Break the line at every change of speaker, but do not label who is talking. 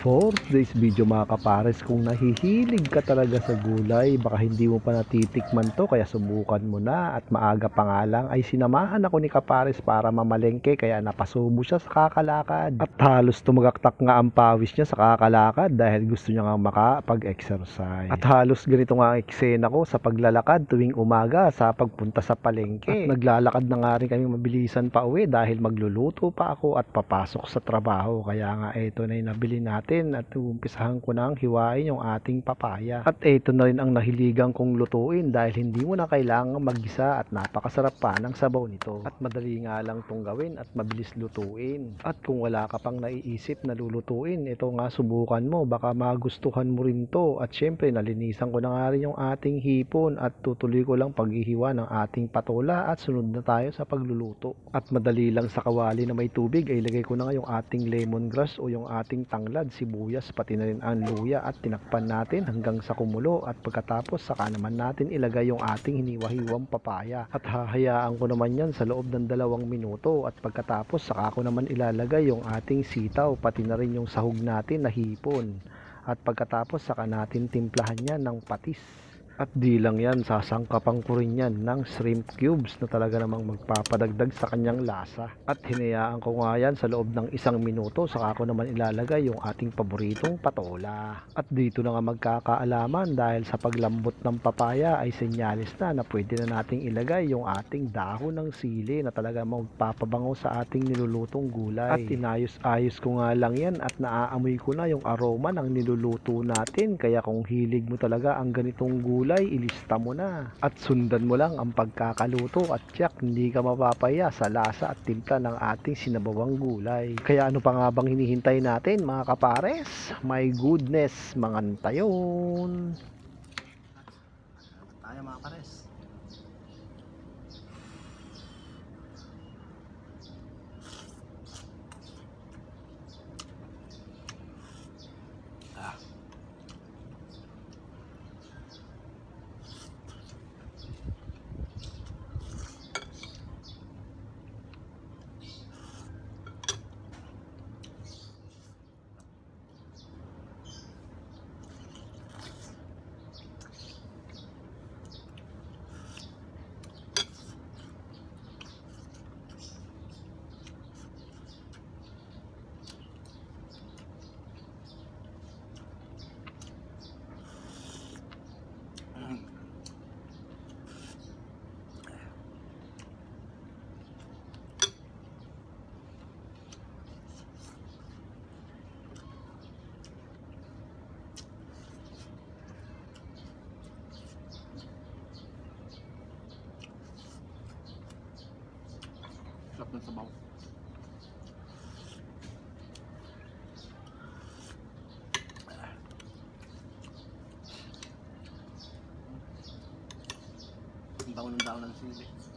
For today's video mga kapares, kung nahihilig ka talaga sa gulay, baka hindi mo pa natitikman to kaya subukan mo na at maaga pa nga lang ay sinamahan ako ni kapares para mamalengke kaya napasubo siya sa kakalakad. At halos tumagaktak nga ang pawis niya sa kakalakad dahil gusto niya nga makapag-exercise. At halos ganito nga ang eksena ko sa paglalakad tuwing umaga sa pagpunta sa palengke. At naglalakad na nga rin kami mabilisan pa uwi dahil magluluto pa ako at papasok sa trabaho. Kaya nga eto na yung nabili natin at umpisahan ko nang hiwain yung ating papaya. At ito na rin ang nahiligan kong lutuin dahil hindi mo na kailangang maggisa at napakasarap pa ng sabaw nito. At madali nga lang itong gawin at mabilis lutuin. At kung wala ka pang naiisip na lulutuin, ito nga subukan mo, baka magustuhan mo rin to. At syempre nalinisan ko na nga rin yung ating hipon at tutuloy ko lang paghihiwa ng ating patola at sunod na tayo sa pagluluto. At madali lang sa kawali na may tubig ay ilagay ko na nga yung ating lemongrass o yung ating tanglad, sibuyas, pati na rin ang luya at tinakpan natin hanggang sa kumulo at pagkatapos saka naman natin ilagay yung ating hiniwa-hiwang papaya at hahayaan ko naman yan sa loob ng 2 minuto at pagkatapos saka ko naman ilalagay yung ating sitaw pati na rin yung sahog natin na hipon at pagkatapos saka natin timplahan yan ng patis. At di lang yan, sasangkapan ko rin yan ng shrimp cubes na talaga namang magpapadagdag sa kanyang lasa. At hinayaan ko nga yan sa loob ng 1 minuto, saka ko naman ilalagay yung ating paboritong patola. At dito na nga magkakaalaman dahil sa paglambot ng papaya ay senyalis na pwede na nating ilagay yung ating dahon ng sili na talaga magpapabango sa ating nilulutong gulay. At inayos-ayos ko nga lang yan at naaamoy ko na yung aroma ng niluluto natin. Kaya kung hilig mo talaga ang ganitong gulay, ilista mo na at sundan mo lang ang pagkakaluto at tiyak hindi ka mapapaya sa lasa at timpla ng ating sinabawang gulay. Kaya ano pa nga bang hinihintay natin mga kapares? My goodness, mga tayon
Tayo mga pares. Sarap ng sabaw. Ang bango ng daon ng sili.